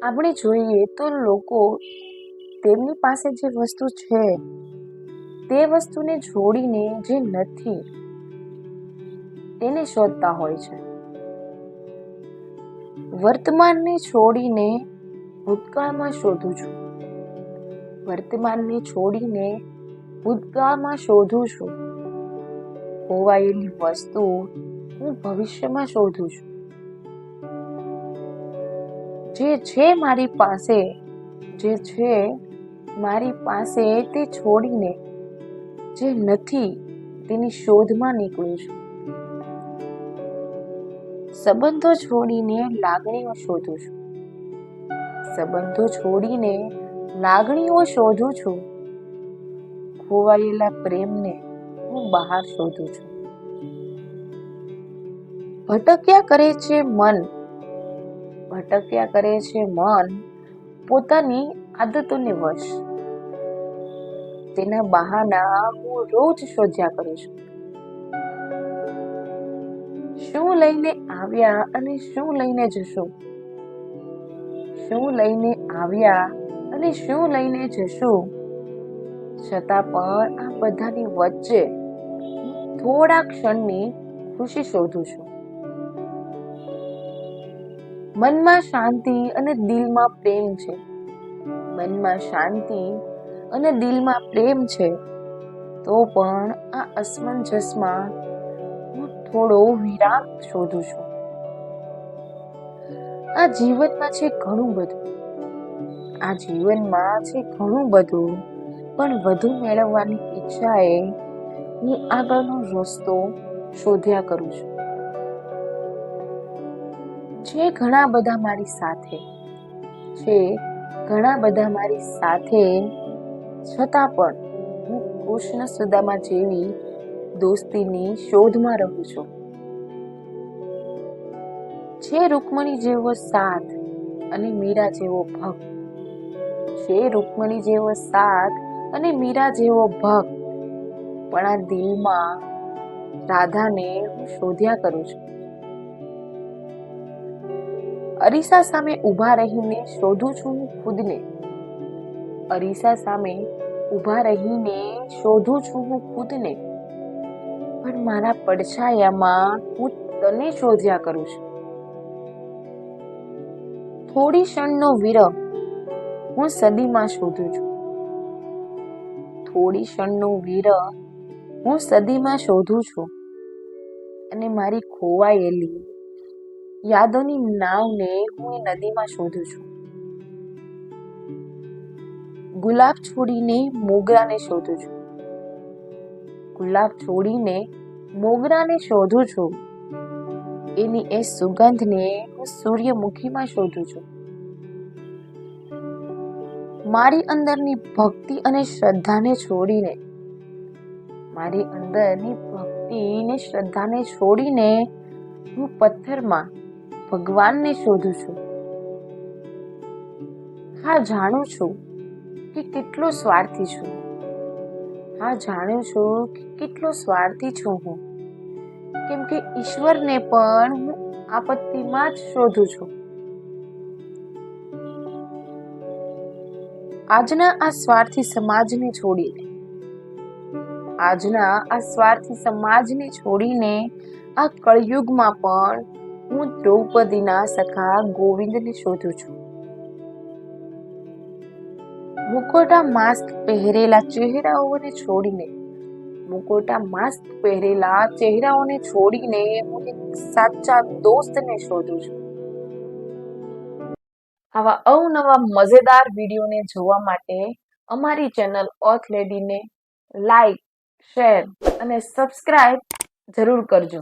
આપણે જોઈએ તો લોકો તેમની પાસે જે વસ્તુ છે તે વસ્તુને છોડીને જે નથી તેને શોધતા હોય છે. વર્તમાનને છોડીને ભૂતકાળમાં શોધું છું. વર્તમાનને છોડીને ભૂતકાળમાં શોધું છું. ખોવાયેલી વસ્તુ હું ભવિષ્યમાં શોધું છું. જે છે મારી પાસે તે છોડીને જે નથી તેની શોધમાં નીકળું છું. સંબંધો છોડીને લાગણીઓ શોધું છું. સંબંધો છોડીને લાગણીઓ શોધું છું. ખોવાયેલા પ્રેમને હું બહાર શોધું છું. ભટક્યા કરે છે મન પોતાની આદતોને વશ. તેના બહાના હું રોજ શોધ્યા કરું છું. શું લઈને આવ્યા અને શું લઈને જશું? શું લઈને આવ્યા અને શું લઈને જશું? છતાં પણ આ બધાની વચ્ચે થોડા ક્ષણની ખુશી શોધું છું. મનમાં શાંતિ અને દિલમાં પ્રેમ છે. મનમાં શાંતિ અને દિલમાં પ્રેમ છે તો પણ આ અસમંજસમાં હું થોડો વિરામ શોધું છું. આ જીવનમાં છે ઘણું બધું પણ વધુ મેળવવાની ઈચ્છાએ હું આગળનો રસ્તો શોધ્યા કરું છું. છે ઘણા બધા મારી સાથે છતાં પણ હું કૃષ્ણ સુદામા જેવી દોસ્તીની શોધમાં રહું છું. છે રૂકમણી જેવો સાથ અને મીરા જેવો ભક્ત. પણ આ દિલમાં રાધાને હું શોધ્યા કરું છું. અરીસા સામે ઊભા રહીને શોધું છું હું ખુદને. પણ મારા પડછાયામાં હું તને શોધ્યા કરું છું. થોડી ક્ષણનો વિરહ હું સદીમાં શોધું છું. અને મારી ખોવાયેલી યાદોની નાવને હું એ નદીમાં શોધું છું. ગુલાબ છોડીને મોગરાને શોધું છું. એની એ સુગંધને હું સૂર્યમુખીમાં શોધું છું. મારી અંદરની ભક્તિ અને શ્રદ્ધાને છોડીને હું પથ્થરમાં ભગવાનને શોધું છું. હા, જાણું છું કે કેટલો સ્વાર્થી છું હું. કેમ કે ઈશ્વરને પણ હું આપત્તિમાં જ શોધું છું. આજના આ સ્વાર્થી સમાજને છોડીને આ કળયુગમાં પણ હું દ્રૌપદીના સખા ગોવિંદને શોધું છું. મુખોટા માસ્ક પહેરેલા ચહેરાઓને છોડીને હું એક સાચા દોસ્તને શોધું છું. આવા અવનવા મજેદાર વિડીયોને જોવા માટે અમારી ચેનલ ઓથ લેડીને લાઈક, શેર અને સબસ્ક્રાઇબ જરૂર કરજો.